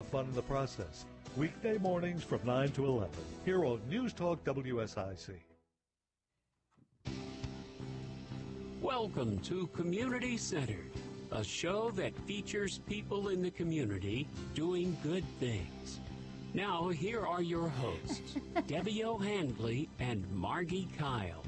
fun in the process. Weekday mornings from 9 to 11 here on News Talk WSIC. Welcome to Community Centered, a show that features people in the community doing good things. Now, here are your hosts, Debbie O'Handley and Margi Kyle.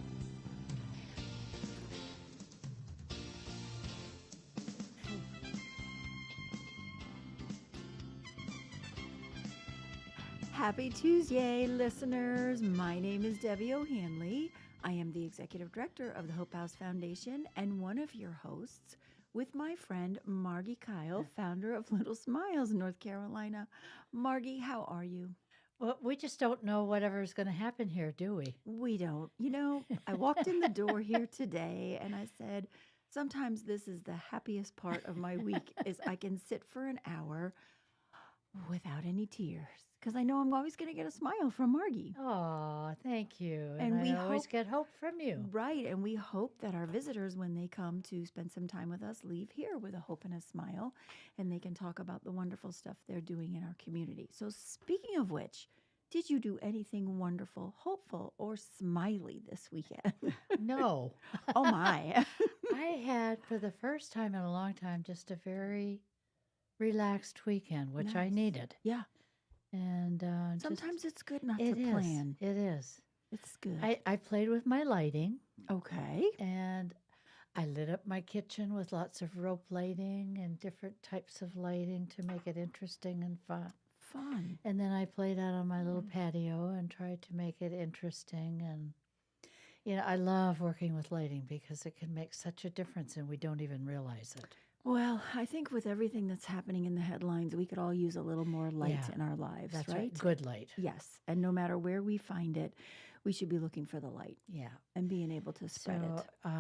Happy Tuesday, listeners. My name is Debbie O'Handley. I am the Executive Director of the Hope House Foundation and one of your hosts with my friend Margi Kyle, founder of Little Smiles, North Carolina. Margi, how are you? Well, we just don't know whatever's going to happen here, do we? We don't. You know, I walked in the door here today and I said, sometimes this is the happiest part of my week is I can sit for an hour without any tears. Because I know I'm always going to get a smile from Margi. Oh, thank you. And we I always hope- get hope from you. Right. And we hope that our visitors, when they come to spend some time with us, leave here with a hope and a smile. And they can talk about the wonderful stuff they're doing in our community. So speaking of which, did you do anything wonderful, hopeful, or smiley this weekend? No. Oh, my. I had, for the first time in a long time, just a very relaxed weekend, which I Nice. needed. Yeah. And Sometimes it's good not it to is. plan. It is. It's good. I played with my lighting, Okay. and I lit up my kitchen with lots of rope lighting and different types of lighting to make it interesting and fun. Fun. And then I played out on my little patio and tried to make it interesting. And, I love working with lighting because it can make such a difference and we don't even realize it. Well, I think with everything that's happening in the headlines, we could all use a little more light Yeah, in our lives, That's right? right. Good light. Yes. And no matter where we find it, we should be looking for the light Yeah. and being able to spread So it.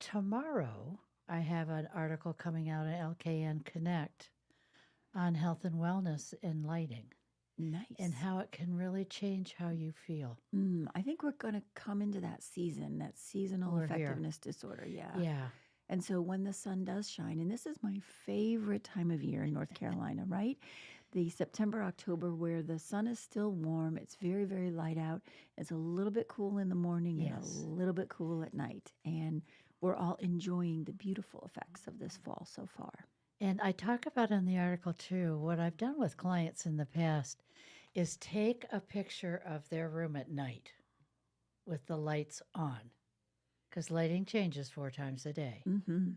tomorrow I have an article coming out in LKN Connect on health and wellness in lighting Nice. and how it can really change how you feel. I think we're going to come into that season, that seasonal We're here. effectiveness disorder. Yeah. Yeah. And so when the sun does shine, and this is my favorite time of year in North Carolina, right? The September, October, where the sun is still warm. It's very, very light out. It's a little bit cool in the morning and Yes. a little bit cool at night. And we're all enjoying the beautiful effects of this fall so far. And I talk about in the article too, what I've done with clients in the past is take a picture of their room at night with the lights on, because lighting changes 4 times a day. Mm-hmm.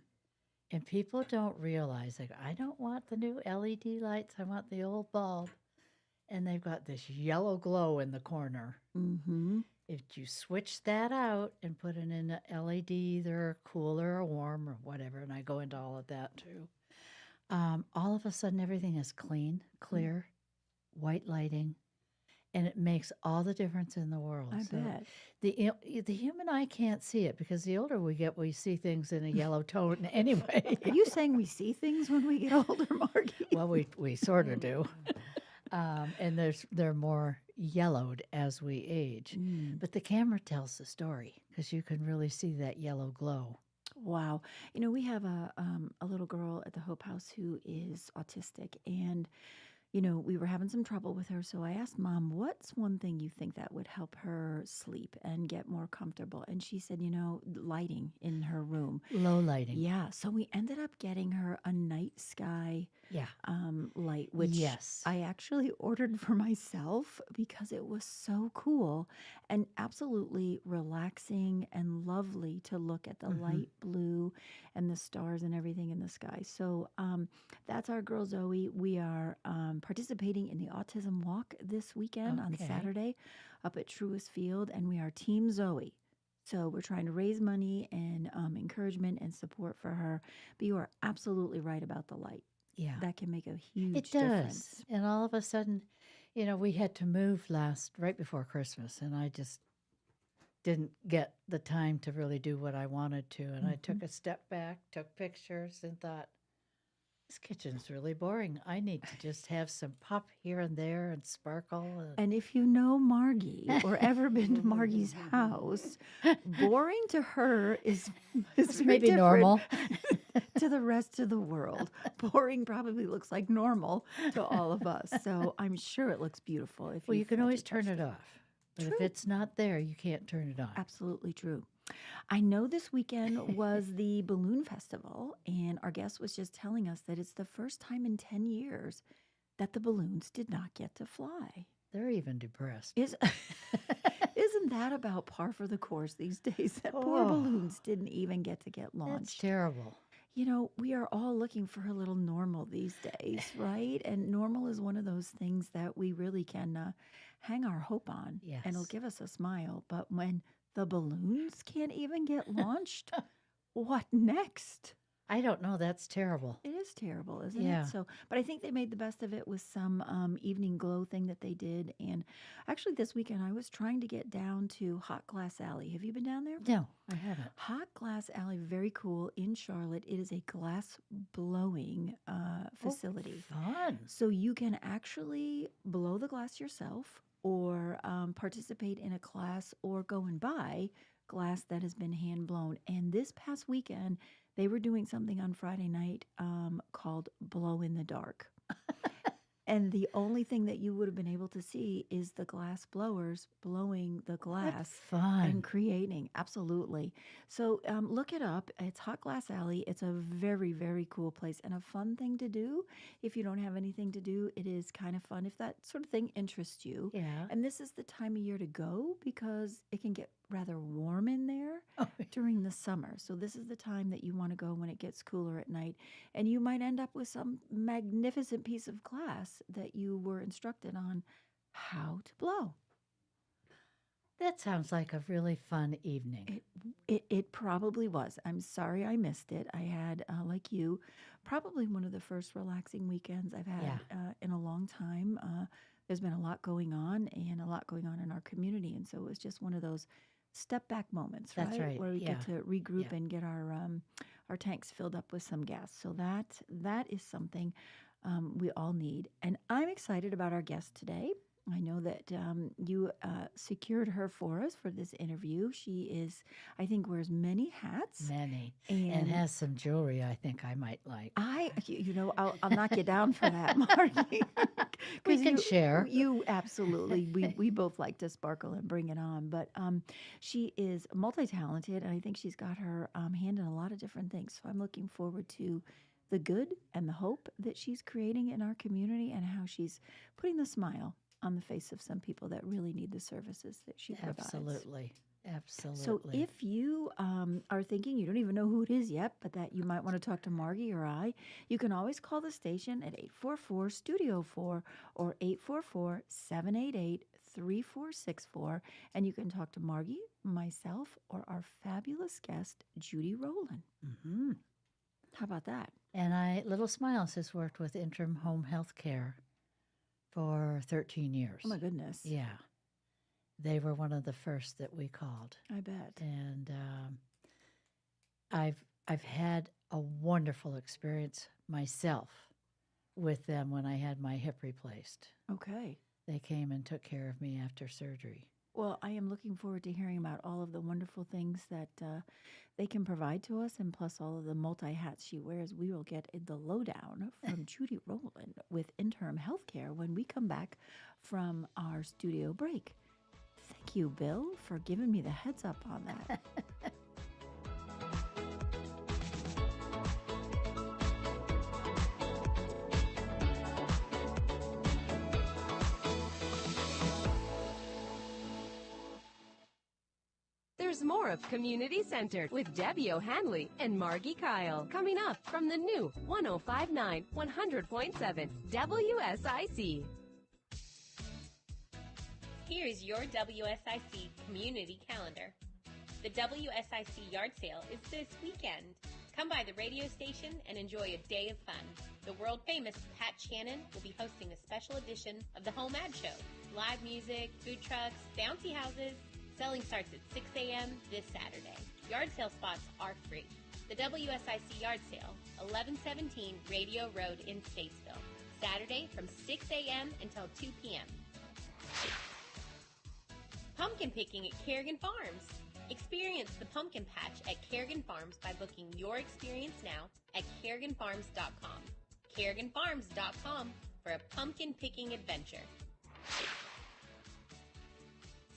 And people don't realize, like, I don't want the new LED lights, I want the old bulb. And they've got this yellow glow in the corner. Mm-hmm. If you switch that out and put it in a LED, either cooler or warm or whatever, and I go into all of that too, all of a sudden everything is clean, clear, white lighting, and it makes all the difference in the world. I So bet. the human eye can't see it because the older we get, we see things in a yellow tone anyway. Are you saying we see things when we get older, Margie? Well, we sort of do. And they're more yellowed as we age. But the camera tells the story because you can really see that yellow glow. Wow. You know, we have a little girl at the Hope House who is autistic, and we were having some trouble with her. So I asked Mom, what's one thing you think that would help her sleep and get more comfortable? And she said, lighting in her room. Low lighting. Yeah. So we ended up getting her a night sky Yeah. light, which Yes. I actually ordered for myself because it was so cool and absolutely relaxing and lovely to look at the light blue and the stars and everything in the sky. So that's our girl Zoe. We are participating in the Autism Walk this weekend on Okay. Saturday up at Truist Field, and we are Team Zoe. So we're trying to raise money and encouragement and support for her. But you are absolutely right about the light. Yeah. That can make a huge It does. difference. And all of a sudden, we had to move right before Christmas, and I just didn't get the time to really do what I wanted to. And I took a step back, took pictures, and thought, this kitchen's really boring. I need to just have some pop here and there and sparkle. And if you know Margie or ever been to Margie's house, boring to her is It's very maybe different normal. to the rest of the world. Pouring probably looks like normal to all of us. So I'm sure it looks beautiful. If Well, you can felt always it, turn touched it off. But True. if it's not there, you can't turn it on. Absolutely true. I know this weekend was the Balloon Festival, and our guest was just telling us that it's the first time in 10 years that the balloons did not get to fly. They're even depressed. Isn't that about par for the course these days? That poor balloons didn't even get launched. That's terrible. You know, we are all looking for a little normal these days, right? And normal is one of those things that we really can hang our hope on. Yes. And it'll give us a smile. But when the balloons can't even get launched, what next? I don't know. That's terrible. It is terrible, isn't Yeah. it? So, but I think they made the best of it with some evening glow thing that they did. And actually, this weekend I was trying to get down to Hot Glass Alley. Have you been down there? No, I haven't. Hot Glass Alley, very cool in Charlotte. It is a glass blowing facility. Fun. So you can actually blow the glass yourself or participate in a class or go and buy glass that has been hand blown. And this past weekend, they were doing something on Friday night called Blow in the Dark. And the only thing that you would have been able to see is the glass blowers blowing the glass That's fun. and creating. Absolutely. So look it up. It's Hot Glass Alley. It's a very, very cool place and a fun thing to do. If you don't have anything to do, it is kind of fun if that sort of thing interests you. Yeah. And this is the time of year to go because it can get rather warm in there during the summer. So this is the time that you want to go when it gets cooler at night. And you might end up with some magnificent piece of glass that you were instructed on how to blow. That sounds like a really fun evening. It probably was. I'm sorry I missed it. I had, like you, probably one of the first relaxing weekends I've had in a long time. There's been a lot going on and a lot going on in our community. And so it was just one of those step back moments, right? That's right. Where we get to regroup Yeah. and get our tanks filled up with some gas. So that is something we all need. And I'm excited about our guest today. I know that you secured her for us for this interview. She is, I think, wears many hats. Many. And And has some jewelry I think I might like. I'll knock you down for that, Margie. We can share. You absolutely. We both like to sparkle and bring it on. But she is multi-talented, and I think she's got her hand in a lot of different things. So I'm looking forward to the good and the hope that she's creating in our community and how she's putting the smile on the face of some people that really need the services that she provides. Absolutely. Absolutely. So if you are thinking you don't even know who it is yet, but that you might want to talk to Margie or I, you can always call the station at 844-STUDIO-4 or 844-788-3464, and you can talk to Margie, myself, or our fabulous guest, Judy Roland. Mm-hmm. How about that? And Little Smiles has worked with Interim Home Health Care for 13 years. Oh, my goodness. Yeah. They were one of the first that we called. I bet. And I've had a wonderful experience myself with them when I had my hip replaced. Okay. They came and took care of me after surgery. Well, I am looking forward to hearing about all of the wonderful things that they can provide to us, and plus all of the multi-hats she wears. We will get the lowdown from Judy Roland with Interim Healthcare when we come back from our studio break. Thank you, Bill, for giving me the heads up on that. There's more of Community Centered with Debbie O'Hanley and Margi Kyle coming up from the new 105.9 100.7 WSIC. Here's your WSIC community calendar. The WSIC yard sale is this weekend. Come by the radio station and enjoy a day of fun. The world-famous Pat Shannon will be hosting a special edition of the Home Ad Show. Live music, food trucks, bouncy houses. Selling starts at 6 a.m. this Saturday. Yard sale spots are free. The WSIC yard sale, 1117 Radio Road in Statesville. Saturday from 6 a.m. until 2 p.m. Pumpkin picking at Kerrigan Farms. Experience the pumpkin patch at Kerrigan Farms by booking your experience now at KerriganFarms.com. KerriganFarms.com for a pumpkin picking adventure.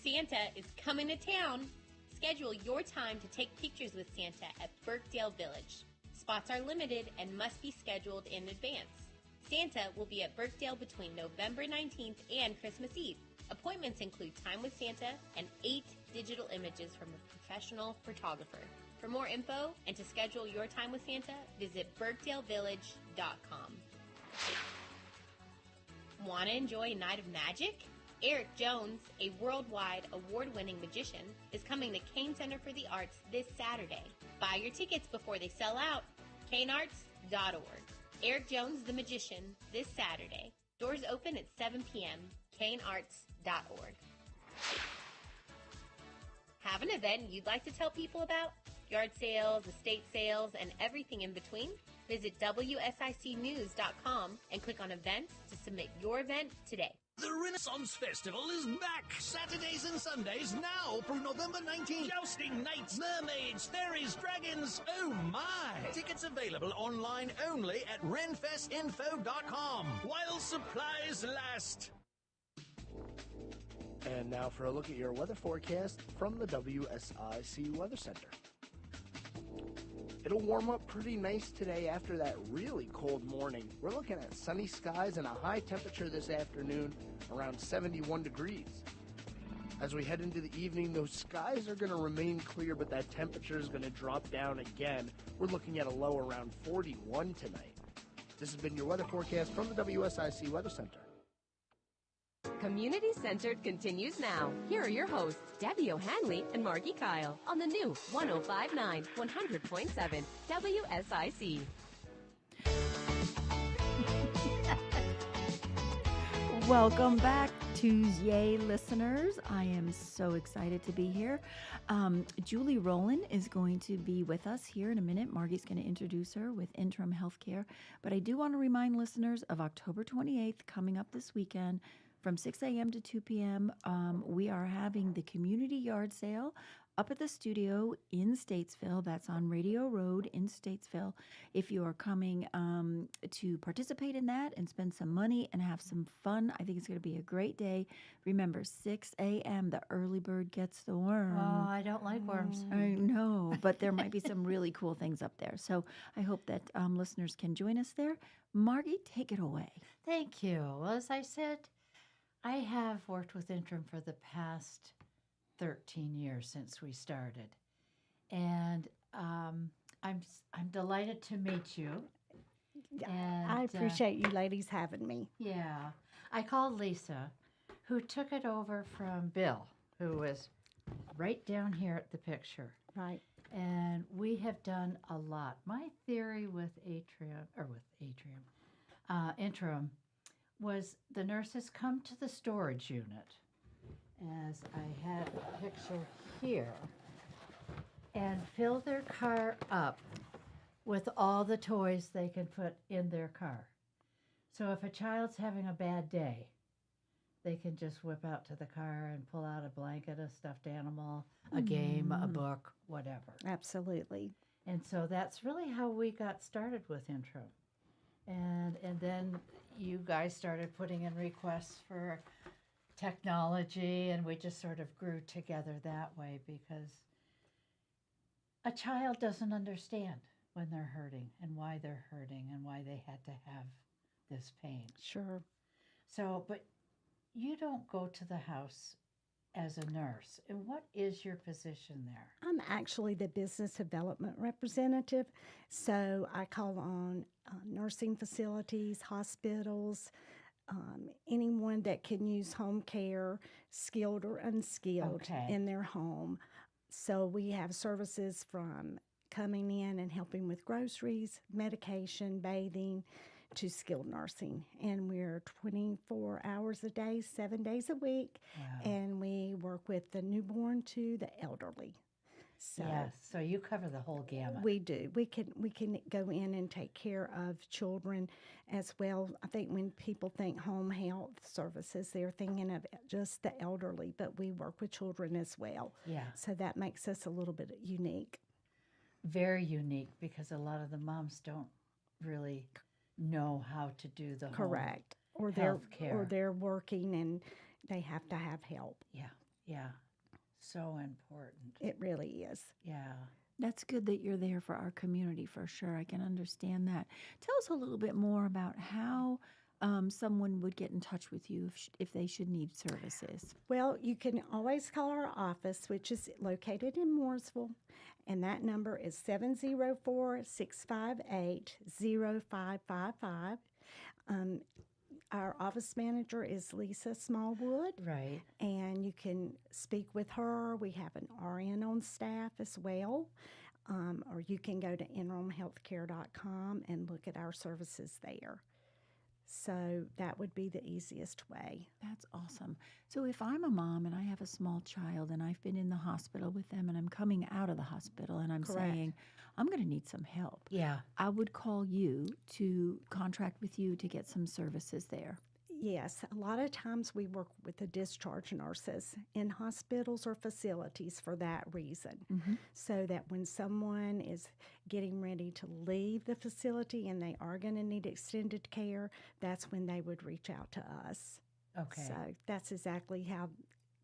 Santa is coming to town. Schedule your time to take pictures with Santa at Birkdale Village. Spots are limited and must be scheduled in advance. Santa will be at Birkdale between November 19th and Christmas Eve. Appointments include time with Santa and 8 digital images from a professional photographer. For more info and to schedule your time with Santa, visit BirkdaleVillage.com. Want to enjoy a night of magic? Eric Jones, a worldwide award-winning magician, is coming to Kane Center for the Arts this Saturday. Buy your tickets before they sell out. KaneArts.org. Eric Jones the Magician this Saturday. Doors open at 7 p.m. KaneArts.org. Have an event you'd like to tell people about? Yard sales, estate sales, and everything in between? Visit WSICnews.com and click on events to submit your event today. The Renaissance Festival is back Saturdays and Sundays now through November 19th. Jousting, knights, mermaids, fairies, dragons. Oh my! Tickets available online only at renfestinfo.com while supplies last. And now for a look at your weather forecast from the WSIC Weather Center. It'll warm up pretty nice today after that really cold morning. We're looking at sunny skies and a high temperature this afternoon, around 71 degrees. As we head into the evening, those skies are going to remain clear, but that temperature is going to drop down again. We're looking at a low around 41 tonight. This has been your weather forecast from the WSIC Weather Center. Community Centered continues now. Here are your hosts, Debbie O'Hanley and Margi Kyle, on the new 105.9, 100.7 WSIC. Welcome back, Tuesday listeners. I am so excited to be here. Julie Roland is going to be with us here in a minute. Margie's going to introduce her with Interim Healthcare. But I do want to remind listeners of October 28th coming up this weekend. From 6 a.m. to 2 p.m., we are having the community yard sale up at the studio in Statesville. That's on Radio Road in Statesville. If you are coming to participate in that and spend some money and have some fun, I think it's going to be a great day. Remember, 6 a.m., the early bird gets the worm. Oh, I don't like worms. I know, but there might be some really cool things up there. So I hope that listeners can join us there. Margie, take it away. Thank you. Well, as I said, I have worked with Interim for the past 13 years since we started, and I'm delighted to meet you. And, I appreciate you ladies having me. Yeah, I called Lisa, who took it over from Bill, who was right down here at the picture. Right. And we have done a lot. My theory with Interim was the nurses come to the storage unit, as I had a picture here, and fill their car up with all the toys they can put in their car. So if a child's having a bad day, they can just whip out to the car and pull out a blanket, a stuffed animal, a game, a book, whatever. Absolutely. And so that's really how we got started with Interim. And then you guys started putting in requests for technology, and we just sort of grew together that way, because a child doesn't understand when they're hurting and why they're hurting and why they had to have this pain. Sure. So, but you don't go to the house as a nurse. And what is your position there? I'm actually the business development representative, so I call on nursing facilities, hospitals, anyone that can use home care, skilled or unskilled, in their home. So we have services from coming in and helping with groceries, medication, bathing, to skilled nursing. And we're 24 hours a day, 7 days a week. Wow. And we work with the newborn to the elderly. So Yes, so you cover the whole gamut. we do. We can go in and take care of children as well. I think when people think home health services, they're thinking of just the elderly, but we work with children as well. Yeah, So that makes us a little bit unique. very unique because a lot of the moms don't really know how to do the home Correct. Or health care. they're working and they have to have help. Yeah, yeah. So important. It really is. Yeah. That's good that you're there for our community for sure. I can understand that. Tell us a little bit more about how someone would get in touch with you if they should need services. Well, you can always call our office, which is located in Mooresville, and that number is 704-658-0555. Our office manager is Lisa Smallwood, Right. and you can speak with her. We have an RN on staff as well, or you can go to interimhealthcare.com and look at our services there. So that would be the easiest way. That's awesome. So if I'm a mom and I have a small child and I've been in the hospital with them and I'm coming out of the hospital and I'm Correct. saying, I'm going to need some help, Yeah. I would call you to contract with you to get some services there. Yes, a lot of times we work with the discharge nurses in hospitals or facilities for that reason. So that when someone is getting ready to leave the facility and they are going to need extended care, that's when they would reach out to us. Okay. So that's exactly how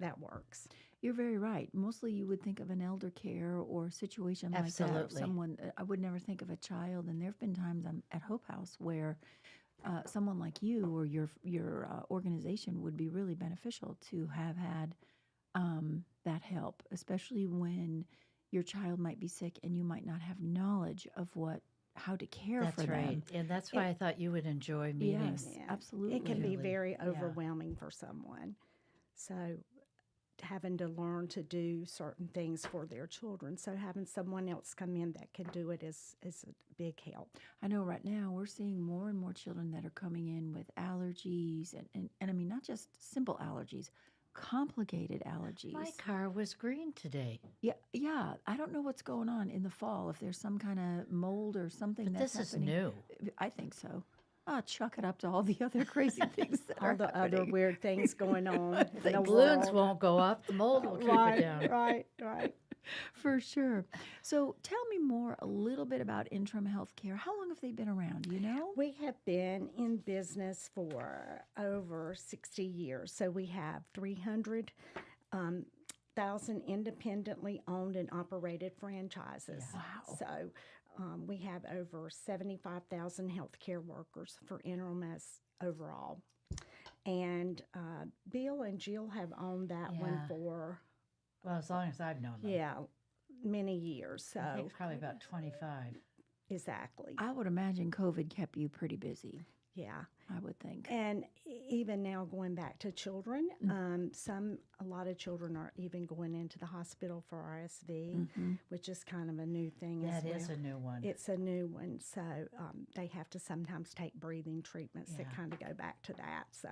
that works. You're very right. Mostly you would think of an elder care or situation like that. Of Absolutely. someone, I would never think of a child. And there have been times I'm at Hope House where someone like you or your organization would be really beneficial to have had that help, especially when your child might be sick and you might not have knowledge of how to care That's for right. them. And that's why I thought you would enjoy meeting. Yes, absolutely. It can be Really, very yeah. overwhelming for someone. So having to learn to do certain things for their children. So having someone else come in that can do it is a big help. I know right now we're seeing more and more children that are coming in with allergies and I mean, not just simple allergies, complicated allergies. My car was green today. Yeah. I don't know what's going on in the fall, if there's some kind of mold or something But that's this is happening. new. I think so. Chuck it up to all the other crazy things that All are the other happening. weird things going on. in The the balloons world. won't go up. The mold will keep it down. Right. For sure. So tell me more a little bit about Interim Healthcare. How long have they been around? Do you know? We have been in business for over 60 years. So we have 300,000 independently owned and operated franchises. Yeah. Wow. So we have over 75,000 healthcare workers for Interim as overall. And Bill and Jill have owned that one Yeah. for, Well, as long as I've known them. many years. So I think probably about 25. exactly. I would imagine COVID kept you pretty busy, Yeah. I would think. And even now going back to children, a lot of children are even going into the hospital for RSV, which is kind of a new thing as That well. is a new one. It's a new one, so they have to sometimes take breathing treatments that kind of go back to that. So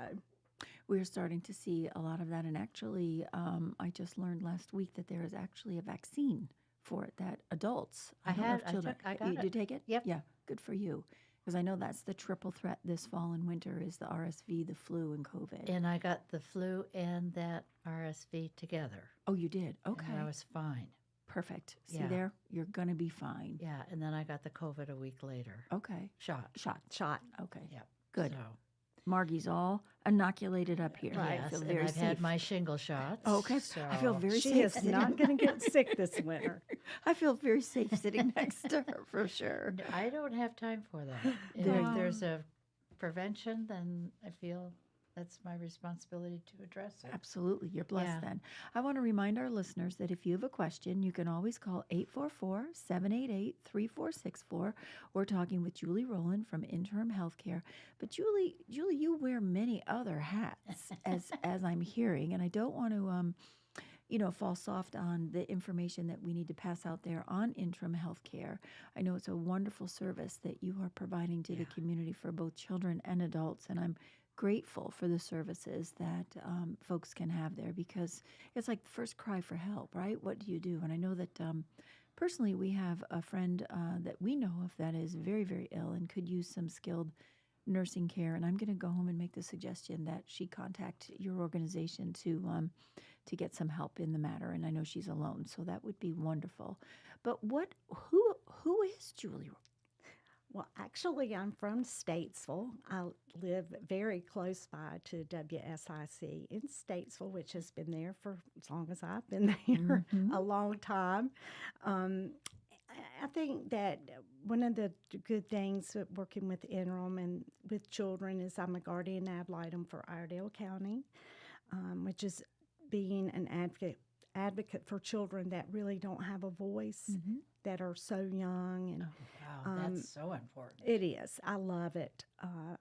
We're starting to see a lot of that. And actually, I just learned last week that there is actually a vaccine for it that adults, I don't know had- if I children, took- I got you it. did take it? Yep. Yeah, good for you. Because I know that's the triple threat this fall and winter is the RSV, the flu, and COVID. And I got the flu and that RSV together. Oh, you did? Okay. And I was fine. Perfect. See Yeah. there? You're going to be fine. Yeah, and then I got the COVID a week later. Okay. Shot. shot. Okay. Yep. Good. So, Margie's all inoculated up here. I yes, feel and very I've safe. had my shingle shots. Okay. So. I feel very She safe. is sitting- not going to get sick this winter. I feel very safe sitting next to her for sure. I don't have time for that. And There if you- there's a prevention, then I feel that's my responsibility to address it. Absolutely. You're blessed Yeah. then. I want to remind our listeners that if you have a question, you can always call 844-788-3464. We're talking with Julie Roland from Interim Healthcare. But Julie, you wear many other hats as I'm hearing, and I don't want to fall soft on the information that we need to pass out there on Interim Healthcare. I know it's a wonderful service that you are providing to the community for both children and adults, and I'm grateful for the services that folks can have there, because it's like the first cry for help, right? What do you do? And I know that personally we have a friend that we know of that is very, very ill and could use some skilled nursing care. And I'm going to go home and make the suggestion that she contact your organization to get some help in the matter. And I know she's alone, so that would be wonderful. But who is Julie? Well, actually, I'm from Statesville. I live very close by to WSIC in Statesville, which has been there for as long as I've been there, a long time. I think that one of the good things with working with Interim and with children is I'm a guardian ad litem for Iredell County, which is being an advocate for children that really don't have a voice, that are so young. And that's so important. It is. I love it.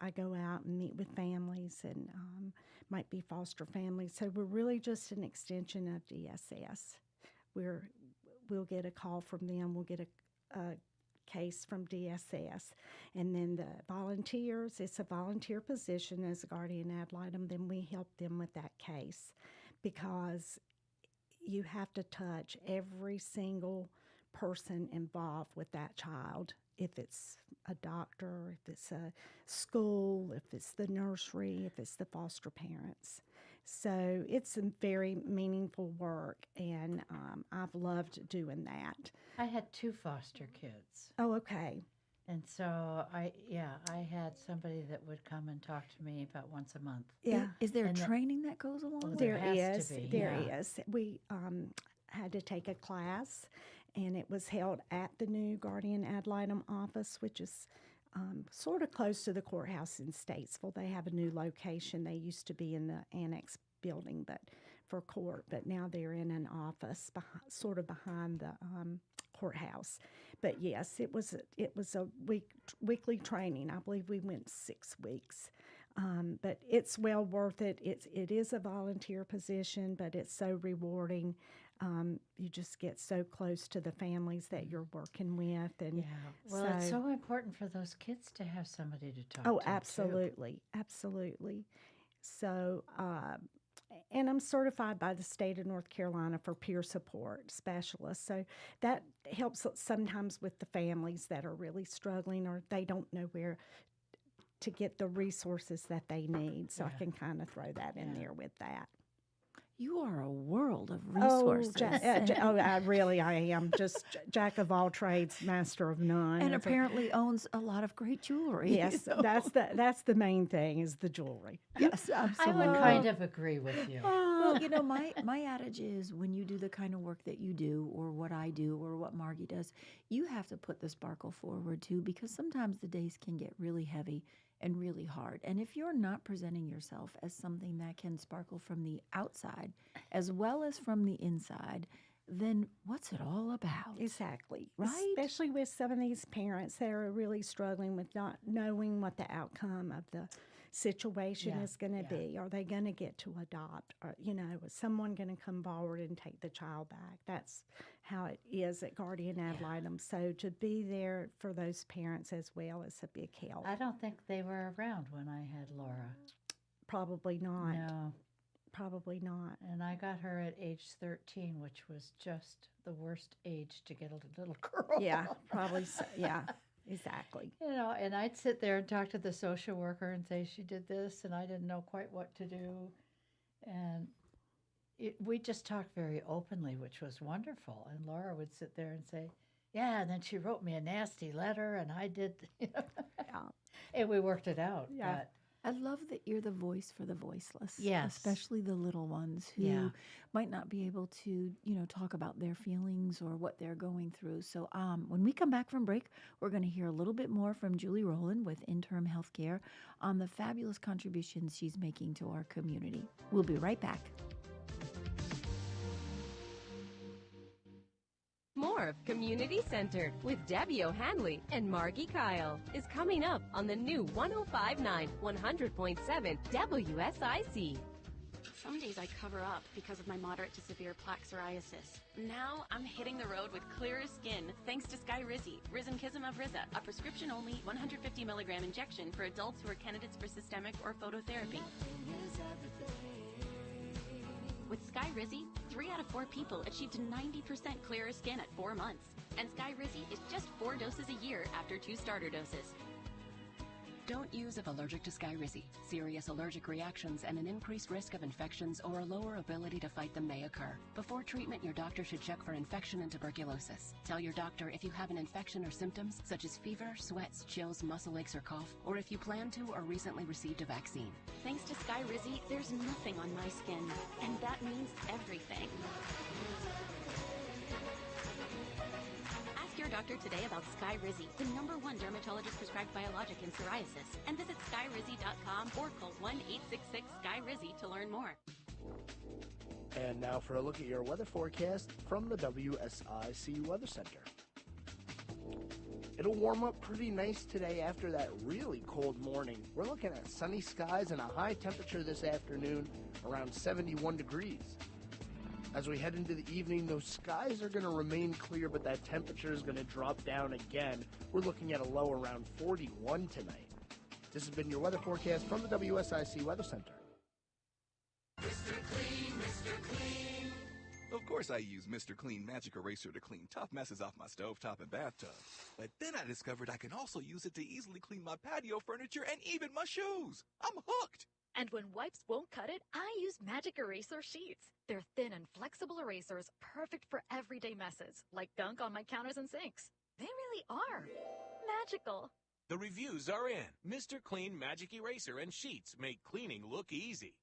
I go out and meet with families and might be foster families. So we're really just an extension of DSS. We'll get a call from them. We'll get a case from DSS. And then the volunteers, it's a volunteer position as a guardian ad litem, then we help them with that case, because you have to touch every single person involved with that child, if it's a doctor, if it's a school, if it's the nursery, if it's the foster parents. So it's a very meaningful work, and I've loved doing that. I had 2 foster kids. Oh, okay. And so I had somebody that would come and talk to me about once a month. Yeah. Is there And training that goes along with There it? has to be, There yeah. is. We had to take a class, and it was held at the new Guardian Ad Litem office, which is sort of close to the courthouse in Statesville. They have a new location. They used to be in the annex building, but for court, but now they're in an office sort of behind the courthouse. But yes, it was a weekly training. I believe we went 6 weeks. But it's well worth it. It is a volunteer position, but it's so rewarding. You just get so close to the families that you're working with, and well, it's so important for those kids to have somebody to talk to. Oh, absolutely, absolutely. So, and I'm certified by the state of North Carolina for peer support specialist. So that helps sometimes with the families that are really struggling, or they don't know where to get the resources that they need. So I can kind of throw that in there with that. You are a world of resources. I am just jack of all trades, master of none. And apparently owns a lot of great jewelry. Yes, So- that's the main thing, is the jewelry. Yes, I absolutely. would kind of agree with you. Well, you know, my adage is, when you do the kind of work that you do, or what I do, or what Margie does, you have to put the sparkle forward too, because sometimes the days can get really heavy and really hard. And if you're not presenting yourself as something that can sparkle from the outside as well as from the inside, then what's it all about? Exactly. Right? Especially with some of these parents that are really struggling with not knowing what the outcome of the situation is going to be. Are they going to get to adopt? Or, is someone going to come forward and take the child back? That's how it is at Guardian Ad Litem. So to be there for those parents as well is a big help. I don't think they were around when I had Laura. Probably not. No. Probably not. And I got her at age 13, which was just the worst age to get a little girl. Yeah, probably so. Yeah, exactly. And I'd sit there and talk to the social worker and say she did this, and I didn't know quite what to do. And we just talked very openly, which was wonderful. And Laura would sit there and say, yeah, and then she wrote me a nasty letter, and I did, and we worked it out. Yeah. But I love that you're the voice for the voiceless. Yes. Especially the little ones who might not be able to, talk about their feelings or what they're going through. So when we come back from break, we're going to hear a little bit more from Julie Roland with Interim Healthcare on the fabulous contributions she's making to our community. We'll be right back. More of Community Centered with Debbie O'Hanley and Margi Kyle is coming up on the new 105.9 100.7 WSIC. Some days I cover up because of my moderate to severe plaque psoriasis. Now I'm hitting the road with clearer skin thanks to Skyrizi, Risankizumab Riza, a prescription-only 150 milligram injection for adults who are candidates for systemic or phototherapy. With Skyrizi, 3 out of 4 people achieved 90% clearer skin at 4 months. And Skyrizi is just 4 doses a year after 2 starter doses. Don't use if allergic to Skyrizi. Serious allergic reactions and an increased risk of infections or a lower ability to fight them may occur. Before treatment, your doctor should check for infection and tuberculosis. Tell your doctor if you have an infection or symptoms such as fever, sweats, chills, muscle aches, or cough, or if you plan to or recently received a vaccine. Thanks to Skyrizi, there's nothing on my skin, and that means everything. Ask your doctor today about Skyrizi, the #1 dermatologist prescribed biologic in psoriasis, and visit skyrizi.com or call 1-866-SKY-RIZI to learn more. And now for a look at your weather forecast from the WSIC Weather Center. It'll warm up pretty nice today after that really cold morning. We're looking at sunny skies and a high temperature this afternoon around 71 degrees. As we head into the evening, those skies are going to remain clear, but that temperature is going to drop down again. We're looking at a low around 41 tonight. This has been your weather forecast from the WSIC Weather Center. Mr. Clean, Mr. Clean. Of course I use Mr. Clean Magic Eraser to clean tough messes off my stovetop and bathtub. But then I discovered I can also use it to easily clean my patio furniture and even my shoes. I'm hooked. And when wipes won't cut it, I use Magic Eraser Sheets. They're thin and flexible erasers, perfect for everyday messes, like gunk on my counters and sinks. They really are magical. The reviews are in. Mr. Clean Magic Eraser and Sheets make cleaning look easy.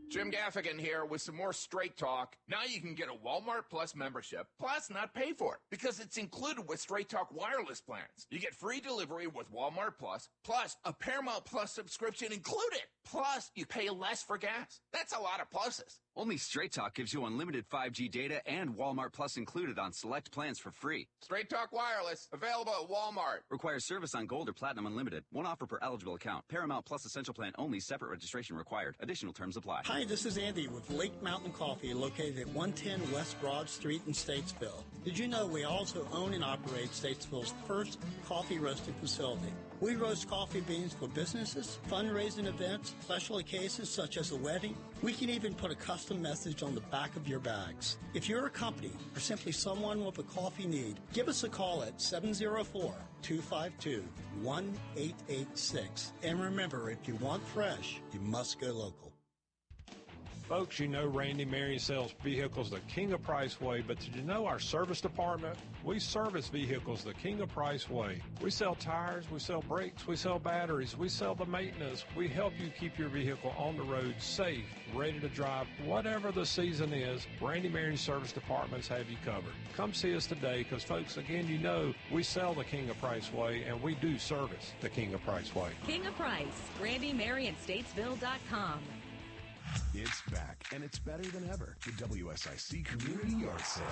Jim Gaffigan here with some more Straight Talk. Now you can get a Walmart Plus membership, plus not pay for it, because it's included with Straight Talk wireless plans. You get free delivery with Walmart Plus, plus a Paramount Plus subscription included. Plus, you pay less for gas. That's a lot of pluses. Only Straight Talk gives you unlimited 5G data and Walmart Plus included on select plans for free. Straight Talk Wireless, available at Walmart. Requires service on Gold or Platinum Unlimited. One offer per eligible account. Paramount Plus Essential Plan only. Separate registration required. Additional terms apply. Hi, this is Andy with Lake Mountain Coffee, located at 110 West Broad Street in Statesville. Did you know we also own and operate Statesville's first coffee roasting facility? We roast coffee beans for businesses, fundraising events, special occasions such as a wedding. We can even put a custom message on the back of your bags. If you're a company or simply someone with a coffee need, give us a call at 704-252-1886. And remember, if you want fresh, you must go local. Folks, you know Randy Marion sells vehicles the King of Price way, but did you know our service department? We service vehicles the King of Price way. We sell tires, we sell brakes, we sell batteries, we sell the maintenance. We help you keep your vehicle on the road safe, ready to drive. Whatever the season is, Randy Marion Service Departments have you covered. Come see us today because, folks, again, you know we sell the King of Price way and we do service the King of Price way. King of Price, RandyMarionStatesville.com. It's back, and it's better than ever. The WSIC Community Yard Sale.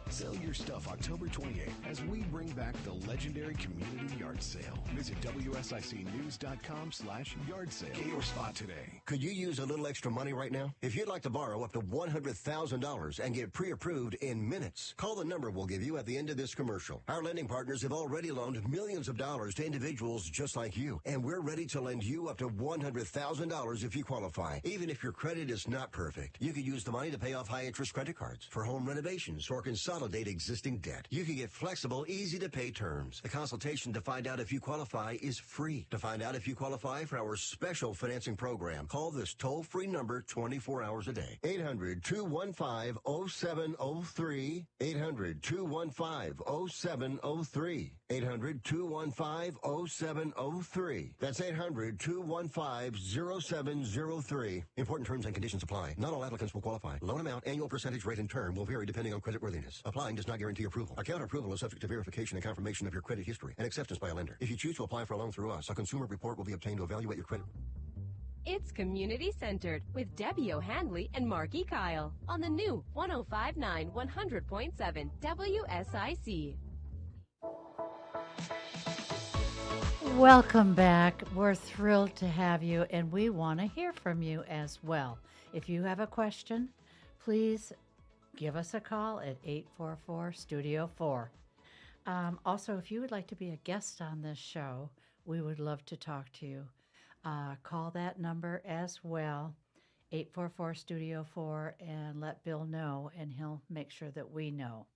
Sell your stuff October 28th as we bring back the legendary Community Yard Sale. Visit WSICnews.com/yard sale. Get your spot today. Could you use a little extra money right now? If you'd like to borrow up to $100,000 and get pre-approved in minutes, call the number we'll give you at the end of this commercial. Our lending partners have already loaned millions of dollars to individuals just like you, and we're ready to lend you up to $100,000 if you qualify. Even if your credit is not perfect, you could use the money to pay off high-interest credit cards, for home renovations, or consolidate existing debt. You can get flexible, easy-to-pay terms. The consultation to find out if you qualify is free. To find out if you qualify for our special financing program, call this toll-free number 24 hours a day. 800-215-0703. 800-215-0703. 800-215-0703. That's 800-215-0703. Important terms and conditions apply. Not all applicants will qualify. Loan amount, annual percentage rate, and term will vary depending on creditworthiness. Applying does not guarantee approval. Account approval is subject to verification and confirmation of your credit history and acceptance by a lender. If you choose to apply for a loan through us, a consumer report will be obtained to evaluate your credit. It's community-centered with Debbie O'Hanley and Margi Kyle on the new 105.9 100.7 WSIC. Welcome back. We're thrilled to have you, and we want to hear from you as well. If you have a question, please give us a call at 844-STUDIO-4. Also, if you would like to be a guest on this show, we would love to talk to you. Call that number as well, 844-STUDIO-4, and let Bill know, and he'll make sure that we know.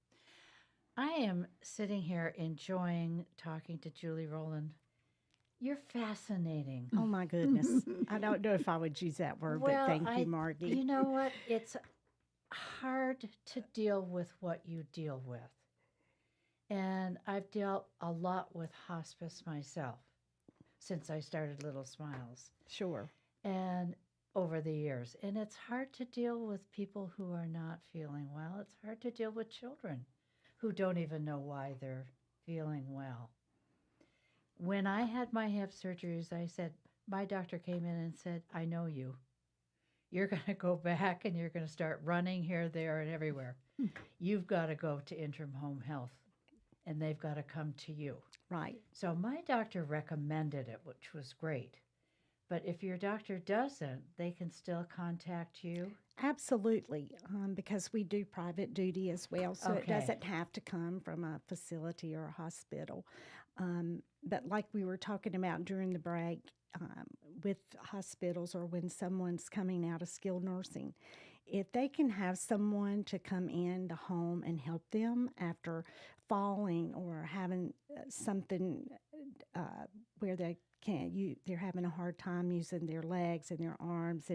I am sitting here enjoying talking to Julie Roland. You're fascinating. Oh, my goodness. I don't know if I would use that word, but thank you, Margie. You know what? It's hard to deal with what you deal with. And I've dealt a lot with hospice myself since I started Little Smiles. Sure. And over the years. And it's hard to deal with people who are not feeling well. It's hard to deal with children who don't even know why they're feeling well. When I had my hip surgeries, I said, my doctor came in and said, I know you. You're going to go back and you're going to start running here, there, and everywhere. You've got to go to Interim Home Health, and they've got to come to you. Right. So my doctor recommended it, which was great. But if your doctor doesn't, they can still contact you? Absolutely, because we do private duty as well, so it Okay. doesn't have to come from a facility or a hospital. But like we were talking about during the break, with hospitals or when someone's coming out of skilled nursing, if they can have someone to come in the home and help them after falling or having something where they're having a hard time using their legs and their arms,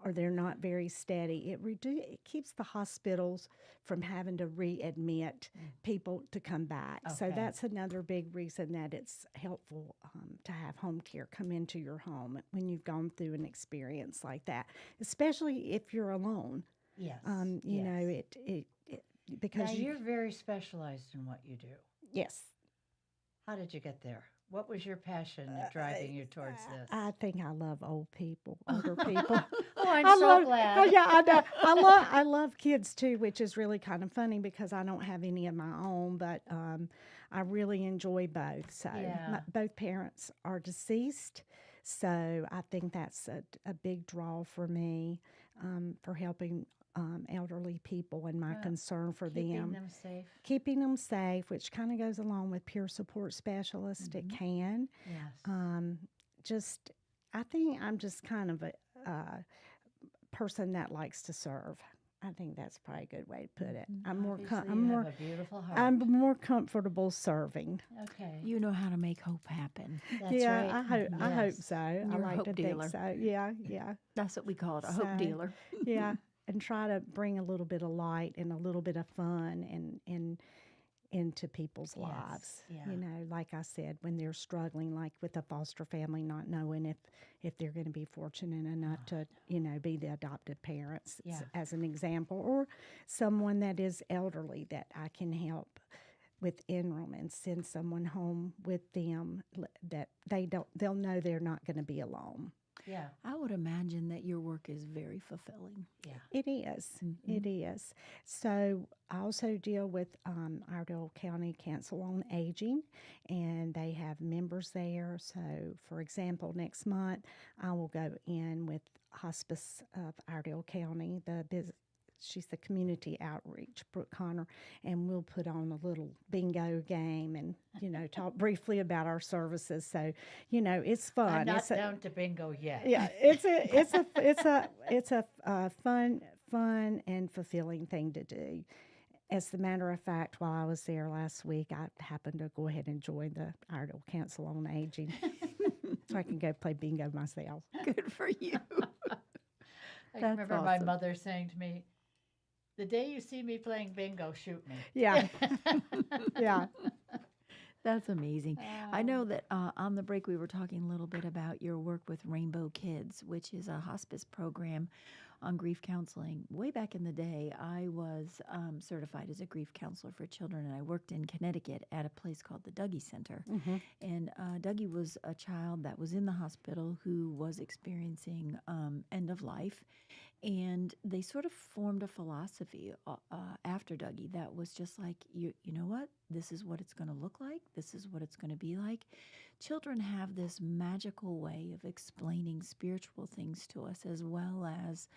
or they're not very steady, it keeps the hospitals from having to readmit people to come back. So Okay. that's another big reason that it's helpful to have home care come into your home when you've gone through an experience like that, especially if you're alone. Yes. You know, it because now, you're very specialized in what you do. Yes. How did you get there? What was your passion driving you towards this? I think I love older people. Oh, I'm I so love, glad. Oh, yeah, I know. I love kids too, which is really kind of funny because I don't have any of my own, but I really enjoy both. So both parents are deceased, so I think that's a big draw for me for helping elderly people and my concern for Keeping them safe. Keeping them safe, which kind of goes along with peer support specialist. It can. Yes. I think I'm just kind of a person that likes to serve. I think that's probably a good way to put it. I'm have a beautiful heart. I'm more comfortable serving. Okay. You know how to make hope happen. That's right. I hope so. You're I a like hope to dealer. think so. Yeah. That's what we call it, a hope So, dealer. Yeah, and try to bring a little bit of light and a little bit of fun and into people's lives. Yeah. You know, like I said, when they're struggling, like with a foster family, not knowing if they're going to be fortunate enough to, be the adopted parents, as an example, or someone that is elderly that I can help with Interim and send someone home with them that they'll know they're not going to be alone. Yeah. I would imagine that your work is very fulfilling. Yeah. It is. It is. So I also deal with Iredell County Council on Aging, and they have members there. So, for example, next month I will go in with Hospice of Iredell County, she's the community outreach, Brooke Connor, and we'll put on a little bingo game and, talk briefly about our services. So, it's fun. I'm not down to bingo yet. Yeah, it's a fun and fulfilling thing to do. As a matter of fact, while I was there last week, I happened to go ahead and join the Iredell Council on Aging, so I can go play bingo myself. Good for you. I remember my mother saying to me, "The day you see me playing bingo, shoot me." Yeah. Yeah. That's amazing. I know that on the break we were talking a little bit about your work with Rainbow Kids, which is a hospice program on grief counseling. Way back in the day, I was certified as a grief counselor for children, and I worked in Connecticut at a place called the Dougie Center. And Dougie was a child that was in the hospital who was experiencing end of life. And they sort of formed a philosophy after Dougie that was just like, you know what? This is what it's going to look like. This is what it's going to be like. children have this magical way of explaining spiritual things to us as well as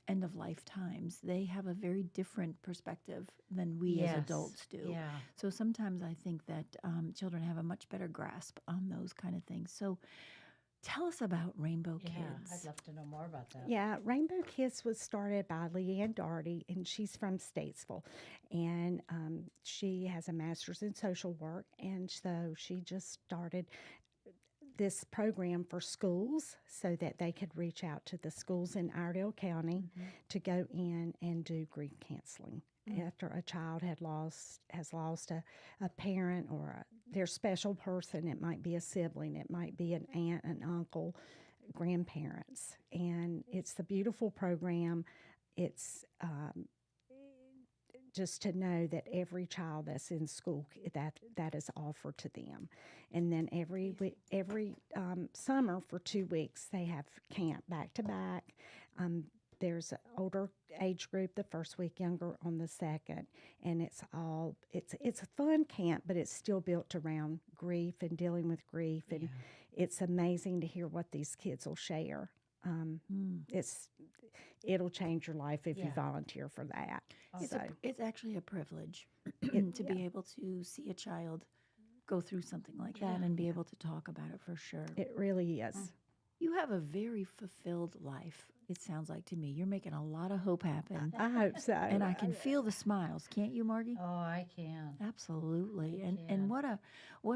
end of life times. They have a very different perspective than we as adults do. Yeah. So sometimes I think that children have a much better grasp on those kind of things. So tell us about Rainbow Yeah, Kids. I'd love to know more about that. Yeah, Rainbow Kids was started by Leanne Darty, and she's from Statesville. And she has a master's in social work, and so she just started this program for schools so that they could reach out to the schools in Iredell County to go in and do grief counseling after a child has lost a parent or their special person. It might be a sibling, it might be an aunt, an uncle, grandparents. And it's a beautiful program. It's just to know that every child that's in school, that is offered to them. And then every summer for 2 weeks, they have camp back to back. There's an older age group the first week, younger on the second, and it's a fun camp, but it's still built around grief and dealing with grief, and it's amazing to hear what these kids will share. It'll change your life if you volunteer for that. It's actually a privilege to be able to see a child go through something like that and be able to talk about it for sure. It really is. You have a very fulfilled life, it sounds like to me. You're making a lot of hope happen. I hope so. And I can feel the smiles, can't you, Margie? Oh, I can. Absolutely. And what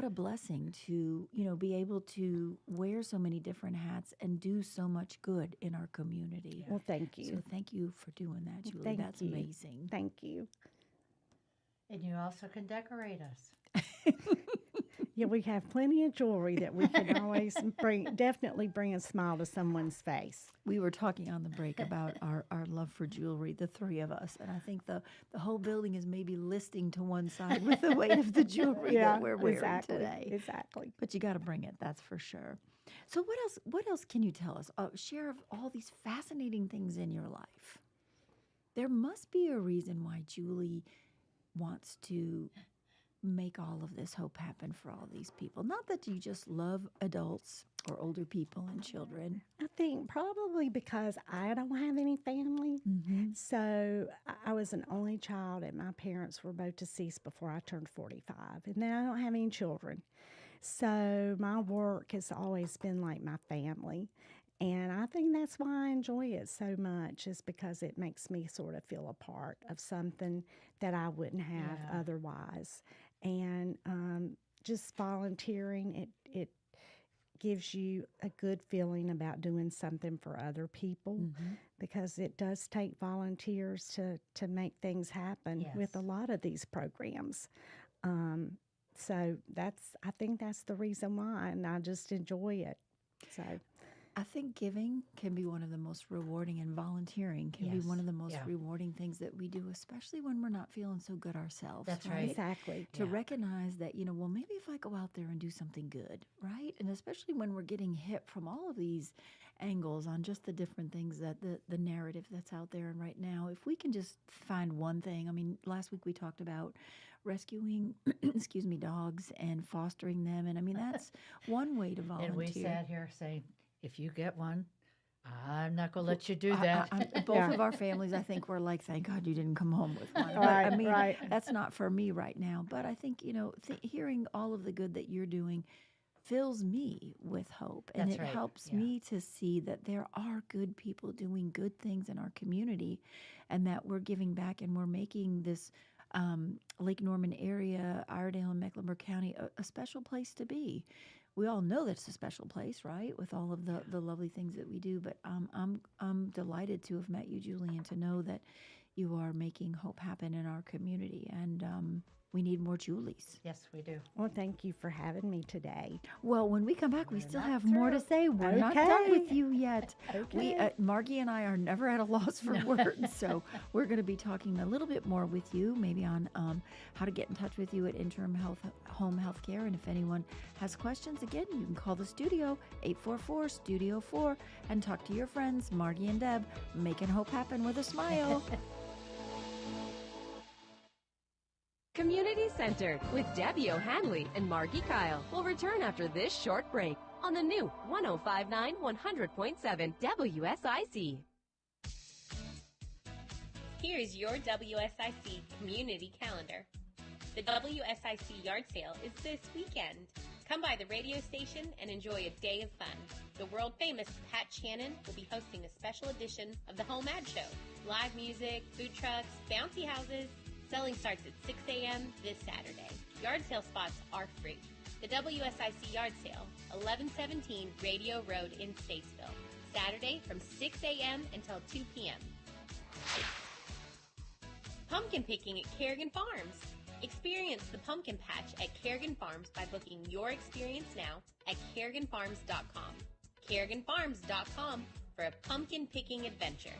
a blessing to, be able to wear so many different hats and do so much good in our community. Well, thank you. So thank you for doing that, Julie. Thank That's you. amazing. Thank you. And you also can decorate us. Yeah, we have plenty of jewelry that we can always definitely bring a smile to someone's face. We were talking on the break about our love for jewelry, the three of us, and I think the whole building is maybe listing to one side with the weight of the jewelry that we're wearing today. Exactly. But you got to bring it, that's for sure. So what else can you tell us? Share of all these fascinating things in your life. There must be a reason why Julie wants to make all of this hope happen for all these people. Not that you just love adults or older people and children. I think probably because I don't have any family. So I was an only child, and my parents were both deceased before I turned 45. And then I don't have any children. So my work has always been like my family. And I think that's why I enjoy it so much, is because it makes me sort of feel a part of something that I wouldn't have otherwise. And just volunteering, it gives you a good feeling about doing something for other people, because it does take volunteers to make things happen with a lot of these programs. So I think that's the reason why, and I just enjoy it. So I think giving can be one of the most rewarding, and volunteering can be one of the most rewarding things that we do, especially when we're not feeling so good ourselves. That's right. Exactly. To recognize that, well, maybe if I go out there and do something good, right? And especially when we're getting hit from all of these angles on just the different things that the narrative that's out there. And right now, if we can just find one thing, I mean, last week we talked about rescuing, dogs and fostering them. And I mean, that's one way to volunteer. And we sat here saying, if you get one, I'm not going to let you do that. Both of our families, I think, were like, thank God you didn't come home with one. But, Right, I mean, right. that's not for me right now. But I think, hearing all of the good that you're doing fills me with hope. And That's it right, helps me to see that there are good people doing good things in our community, and that we're giving back, and we're making this Lake Norman area, Iredell and Mecklenburg County, a special place to be. We all know that it's a special place, right, with all of the lovely things that we do. But I'm delighted to have met you, Julie, and to know that you are making hope happen in our community. And we need more Julies. Yes, we do. Well, thank you for having me today. Well, when we come back, we still have more to say. We're not done with you yet. We, Margie and I are never at a loss for words, so we're going to be talking a little bit more with you, maybe on how to get in touch with you at Interim Home Healthcare. And if anyone has questions, again, you can call the studio, 844-STUDIO-4, and talk to your friends, Margie and Deb, making hope happen with a smile. Community Centered with Debbie O'Hanley and Margi Kyle will return after this short break on the new 105.9 100.7 WSIC. Here's your WSIC community calendar. The WSIC yard sale is this weekend. Come by the radio station and enjoy a day of fun. The world-famous Pat Shannon will be hosting a special edition of the Home Ad Show. Live music, food trucks, bouncy houses. Selling starts at 6 a.m. this Saturday. Yard sale spots are free. The WSIC yard sale, 1117 Radio Road in Statesville. Saturday from 6 a.m. until 2 p.m. Pumpkin picking at Kerrigan Farms. Experience the pumpkin patch at Kerrigan Farms by booking your experience now at KerriganFarms.com. KerriganFarms.com for a pumpkin picking adventure.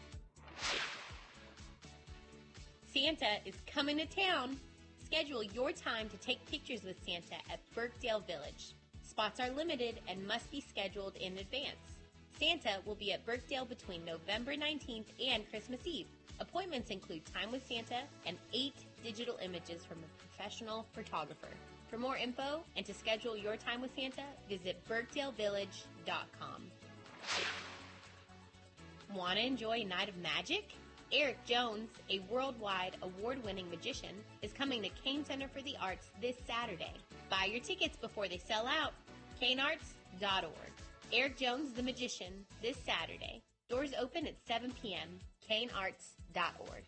Santa is coming to town. Schedule your time to take pictures with Santa at Birkdale Village. Spots are limited and must be scheduled in advance. Santa will be at Birkdale between November 19th and Christmas Eve. Appointments include time with Santa and 8 digital images from a professional photographer. For more info and to schedule your time with Santa, visit birkdalevillage.com. Want to enjoy a night of magic? Eric Jones, a worldwide award-winning magician, is coming to Kane Center for the Arts this Saturday. Buy your tickets before they sell out. kanearts.org. Eric Jones, the magician, this Saturday. Doors open at 7 p.m. kanearts.org.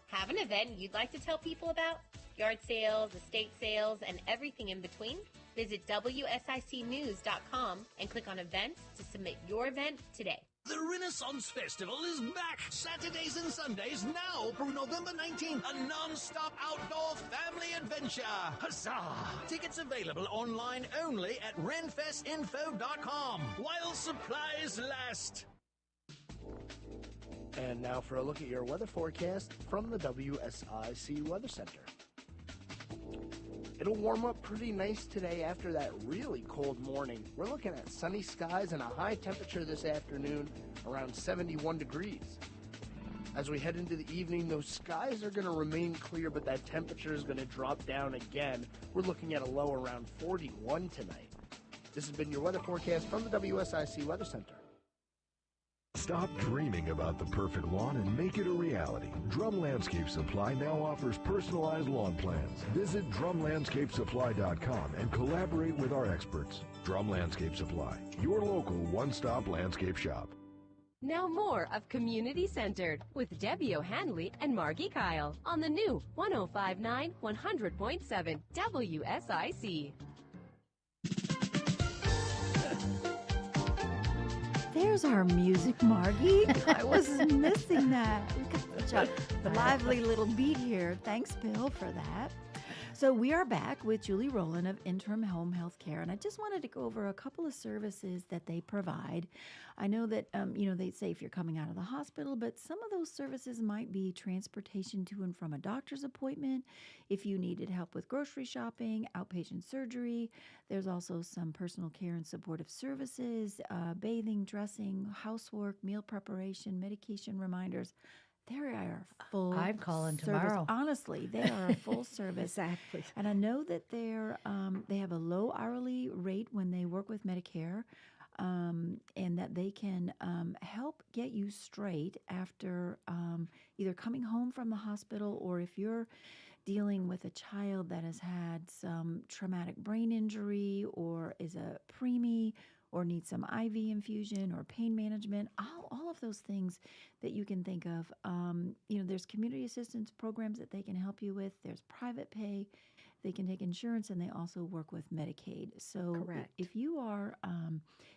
Have an event you'd like to tell people about? Yard sales, estate sales, and everything in between? Visit WSICnews.com and click on events to submit your event today. The Renaissance Festival is back Saturdays and Sundays now through November 19th. A non-stop outdoor family adventure. Huzzah! Tickets available online only at renfestinfo.com while supplies last. And now for a look at your weather forecast from the WSIC Weather Center. It'll warm up pretty nice today after that really cold morning. We're looking at sunny skies and a high temperature this afternoon around 71 degrees. As we head into the evening, those skies are going to remain clear, but that temperature is going to drop down again. We're looking at a low around 41 tonight. This has been your weather forecast from the WSIC Weather Center. Stop dreaming about the perfect lawn and make it a reality. Drum Landscape Supply now offers personalized lawn plans. Visit drumlandscapesupply.com and collaborate with our experts. Drum Landscape Supply, your local one-stop landscape shop. Now more of Community Centered with Debbie O'Hanley and Margi Kyle on the new 105.9 100.7 WSIC. There's our music, Margie. I was missing that. We got such a lively little beat here. Thanks, Bill, for that. So we are back with Julie Roland of Interim Home Health Care, and I just wanted to go over a couple of services that they provide. I know that, they say if you're coming out of the hospital, but some of those services might be transportation to and from a doctor's appointment. If you needed help with grocery shopping, outpatient surgery, there's also some personal care and supportive services, bathing, dressing, housework, meal preparation, medication reminders. They are full. I'm calling service. tomorrow. Honestly, they are a full service. Exactly. And I know that they have a low hourly rate when they work with Medicare, and that they can help get you straight after either coming home from the hospital, or if you're dealing with a child that has had some traumatic brain injury or is a preemie or needs some IV infusion or pain management, all of those things that you can think of. There's community assistance programs that they can help you with. There's private pay. They can take insurance, and they also work with Medicaid. So Correct. If you are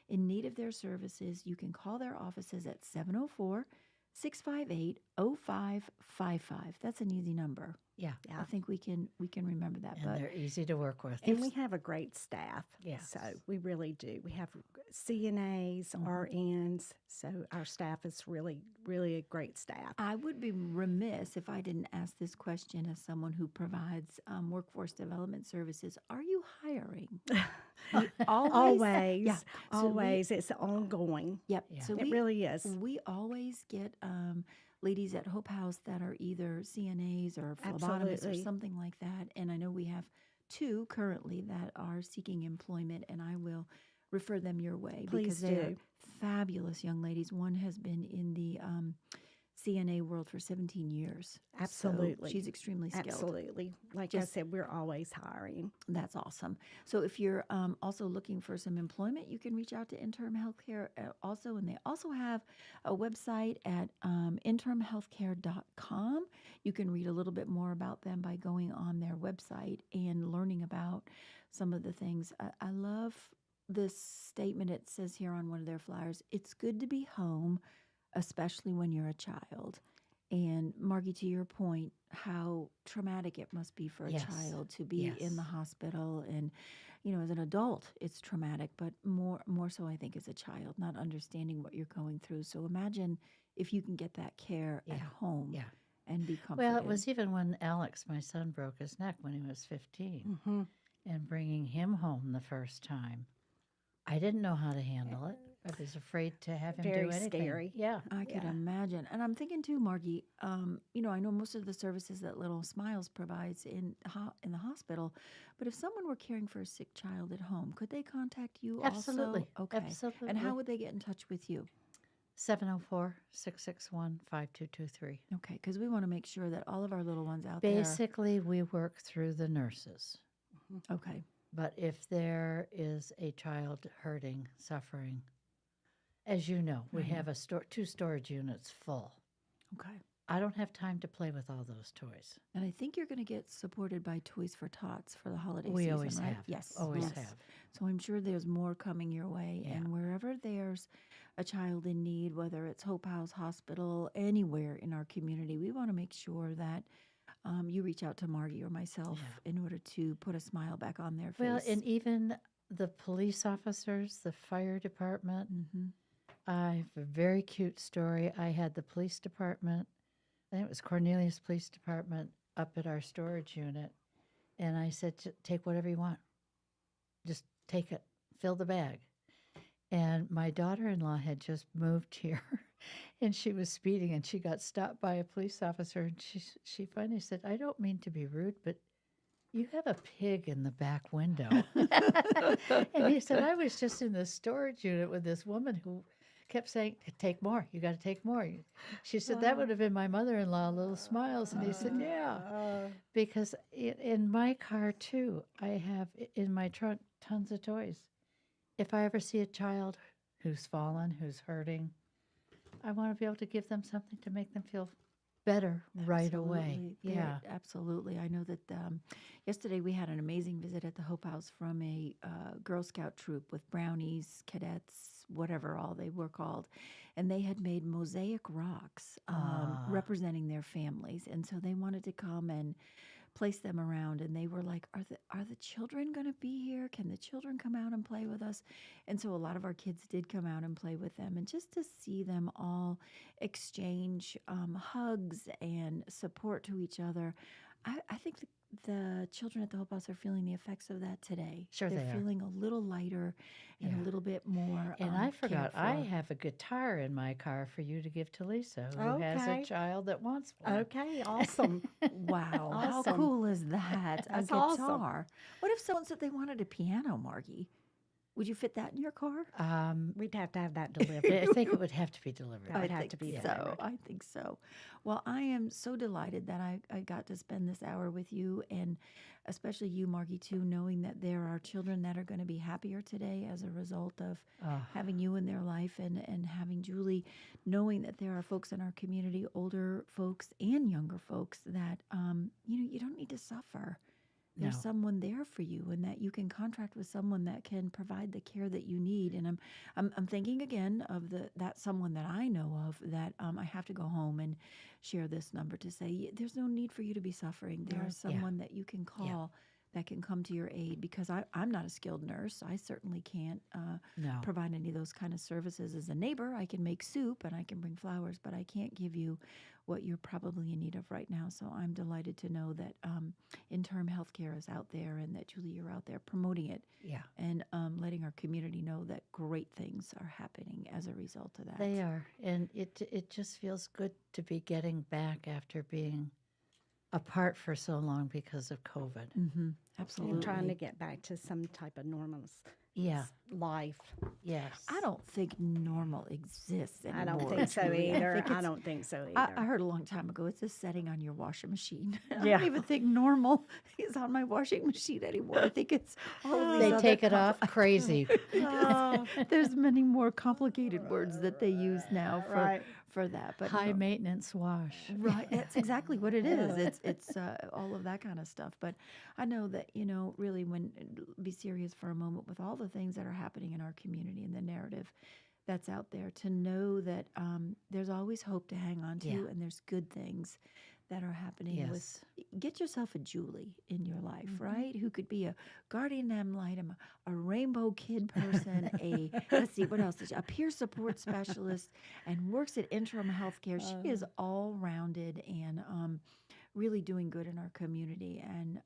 in need of their services, you can call their offices at 704-658-0555. That's an easy number. Yeah. I think we can remember that. And they're easy to work with. And we have a great staff. Yes. So we really do. We have CNAs, RNs. So our staff is really, really a great staff. I would be remiss if I didn't ask this question as someone who provides workforce development services. Are you hiring? Always. Yeah. Always. It's ongoing. Yep. Yeah. So it really is. We always get ladies at Hope House that are either CNAs or phlebotomists or Absolutely. something like that. And I know we have 2 currently that are seeking employment, and I will refer them your way Please because they're do. fabulous young ladies. One has been in the CNA world for 17 years. So Absolutely. she's extremely skilled. Absolutely. Like I said, we're always hiring. That's awesome. So if you're also looking for some employment, you can reach out to Interim Healthcare also. And they also have a website at interimhealthcare.com. You can read a little bit more about them by going on their website and learning about some of the things. I love this statement. It says here on one of their flyers, it's good to be home, especially when you're a child. And Margie, to your point, how traumatic it must be for a Yes. child to be in the Yes. hospital. And, you know, as an adult, it's traumatic, but more so, I think, as a child, not understanding what you're going through. So imagine if you can get that care at home and be comforted. Well, it was even when Alex, my son, broke his neck when he was 15. And bringing him home the first time, I didn't know how to handle it. I was afraid to have him do Very anything. scary. Yeah. I could imagine. And I'm thinking too, Margie, you know, I know most of the services that Little Smiles provides in the hospital, but if someone were caring for a sick child at home, could they contact you Absolutely. also? Okay. Absolutely. And how would they get in touch with you? 704-661-5223. Okay, because we want to make sure that all of our little ones out there. Basically, we work through the nurses. Okay. But if there is a child hurting, suffering, as you know, we I know. have 2 storage units full. Okay. I don't have time to play with all those toys. And I think you're going to get supported by Toys for Tots for the holiday We season, always right? have. Yes. Always yes. have. So I'm sure there's more coming your way. Yeah. And wherever there's a child in need, whether it's Hope House, hospital, anywhere in our community, we want to make sure that you reach out to Margie or myself in order to put a smile back on their face. Well, and even the police officers, the fire department. I have a very cute story. I had the police department, I think it was Cornelius Police Department, up at our storage unit. And I said, take whatever you want. Just take it. Fill the bag. And my daughter-in-law had just moved here, and she was speeding, and she got stopped by a police officer. And she finally said, I don't mean to be rude, but you have a pig in the back window. And he said, I was just in the storage unit with this woman who kept saying, take more. You got to take more. She said, that would have been my mother-in-law, Little Smiles. And he said, yeah. Because in my car, too, I have in my trunk tons of toys. If I ever see a child who's fallen, who's hurting, I want to be able to give them something to make them feel better right away. Yeah. Absolutely. I know that yesterday we had an amazing visit at the Hope House from a Girl Scout troop with brownies, cadets, whatever all they were called. And they had made mosaic rocks representing their families. And so they wanted to come and place them around, and they were like, are the children going to be here? Can the children come out and play with us? And so a lot of our kids did come out and play with them, and just to see them all exchange hugs and support to each other, I think the children at the Hope House are feeling the effects of that today. Sure They're they are. feeling a little lighter and a little bit more And I forgot, I cared for. have a guitar in my car for you to give to Lisa, who has a Okay. child that wants one. Okay, awesome. Wow, how Awesome. cool is that? A That's guitar. awesome. What if someone said they wanted a piano, Margie? Would you fit that in your car? We'd have to have that delivered. I think it would have to be delivered. That would have think to be so. delivered. I think so. Well, I am so delighted that I got to spend this hour with you, and especially you, Margie, too, knowing that there are children that are going to be happier today as a result of having you in their life, and having Julie, knowing that there are folks in our community, older folks and younger folks, that you don't need to suffer. There's No. someone there for you, and that you can contract with someone that can provide the care that you need. And I'm thinking again of that someone that I know of that I have to go home and share this number to say there's no need for you to be suffering. There's someone that you can call that can come to your aid, because I'm not a skilled nurse. I certainly can't No. provide any of those kind of services. As a neighbor, I can make soup and I can bring flowers, but I can't give you what you're probably in need of right now. So I'm delighted to know that Interim Healthcare is out there, and that, Julie, you're out there promoting it. Yeah. And letting our community know that great things are happening as a result of that. They are. And it just feels good to be getting back after being apart for so long because of COVID. Mm-hmm. Absolutely. And trying to get back to some type of normal Yeah. life. Yes. I don't think normal exists anymore. I don't think so Julie. either. think I it's- don't think so either. I heard a long time ago, it's a setting on your washing machine. I Yeah. don't even think normal is on my washing machine anymore. I think it's all of these They other take it off crazy. There's many more complicated words that they use now for that. But High no. maintenance wash. Right, that's exactly what it is. It's all of that kind of stuff. But I know that, really, when be serious for a moment with all the things that are happening in our community and the narrative that's out there, to know that there's always hope to hang on to, Yeah. and there's good things that are happening. Yes. Get yourself a Julie in your life, Mhm. right? Who could be a guardian ad litem, a rainbow kid person, let's see, what else? A peer support specialist, and works at Interim Healthcare. She is all rounded and really doing good in our community. And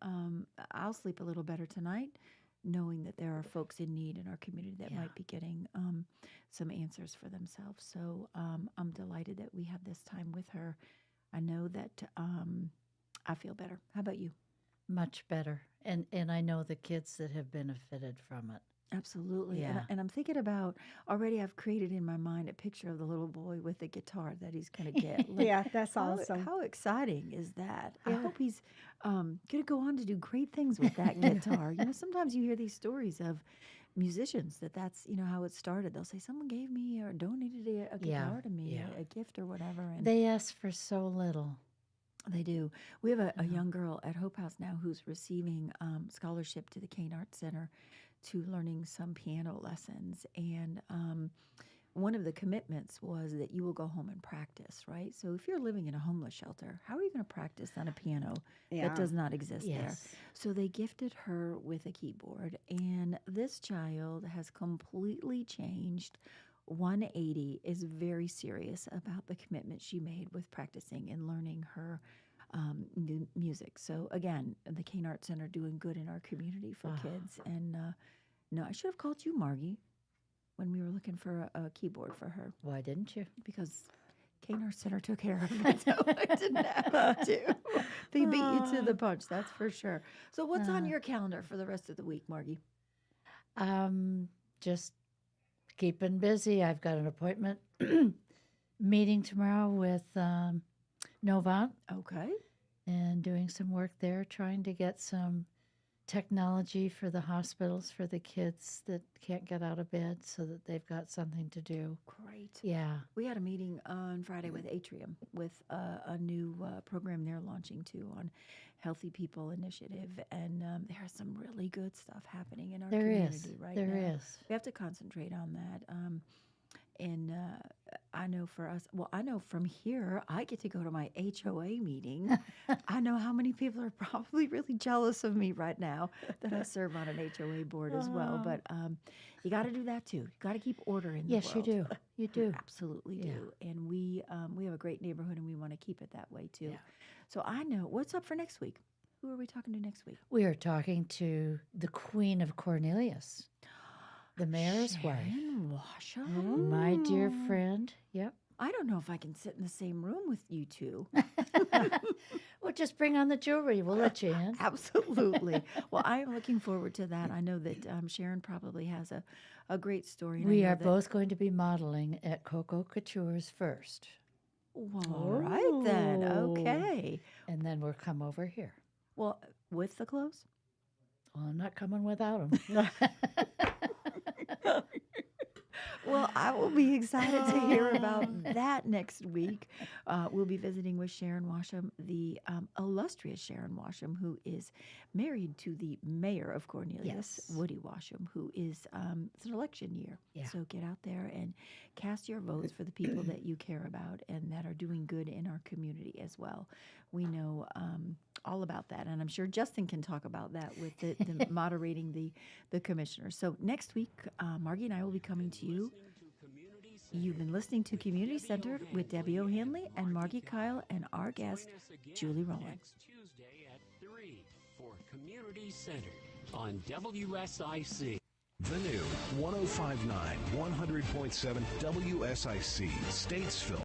I'll sleep a little better tonight, knowing that there are folks in need in our community that might be getting some answers for themselves. So I'm delighted that we have this time with her. I know that I feel better. How about you? Much better. And I know the kids that have benefited from it. Absolutely. Yeah. And I'm thinking about, already I've created in my mind a picture of the little boy with the guitar that he's going to get. Yeah, that's awesome. How exciting is that? I Yeah. hope he's going to go on to do great things with that guitar. Sometimes you hear these stories of musicians that's how it started. They'll say, someone gave me or donated a guitar to me, a gift or whatever. And They ask for so little. they do. We have a young girl at Hope House now who's receiving scholarship to the Kane Arts Center to learning some piano lessons. And one of the commitments was that you will go home and practice, right? So if you're living in a homeless shelter, how are you going to practice on a piano that does not exist there? Yes. So they gifted her with a keyboard, and this child has completely changed 180, is very serious about the commitment she made with practicing and learning her music. So again, the Kane Arts Center doing good in our community for kids. And no, I should have called you, Margie, when we were looking for a keyboard for her. Why didn't you? Because Kane Arts Center took care of it, so I didn't have to. They beat you to the punch, that's for sure. So what's on your calendar for the rest of the week, Margie? Just keeping busy. I've got an appointment meeting tomorrow with Novant. Okay. And doing some work there, trying to get some technology for the hospitals for the kids that can't get out of bed so that they've got something to do. Great. Yeah. We had a meeting on Friday with Atrium with a new program they're launching too on Healthy People Initiative. And there's some really good stuff happening in our community right now. There is. We have to concentrate on that. And I know for us, I know from here, I get to go to my HOA meeting. I know how many people are probably really jealous of me right now that I serve on an HOA board as well. But you got to do that too. You got to keep order in the world. Yes, you do. You do. Absolutely Yeah. do. And we have a great neighborhood, and we want to keep it that way too. Yeah. So I know what's up for next week. Who are we talking to next week? We are talking to the Queen of Cornelius, the mayor's wife. Sharon Washam. My dear friend. Yep. I don't know if I can sit in the same room with you two. Well, just bring on the jewelry. We'll let you in. Absolutely. Well, I'm looking forward to that. I know that Sharon probably has a great story. And I We know are that- both going to be modeling at Coco Couture's first. Well, all right then. Oh. Okay. And then we'll come over here. Well, with the clothes? Well, I'm not coming without them. Well, I will be excited to hear about that next week. We'll be visiting with Sharon Washam, the illustrious Sharon Washam, who is married to the mayor of Cornelius, Woody Washam, who is, it's an election year. Yeah. So get out there and cast your votes for the people that you care about and that are doing good in our community as well. We know all about that. And I'm sure Justin can talk about that with the moderating the commissioners. So next week, Margie and I will be coming to you. You've been listening to Community Centered with Debbie O'Hanley and Margie Kyle and our guest, Julie Roland. Next Tuesday at 3 for Community Centered on WSIC. The new 105.9, 100.7 WSIC, Statesville.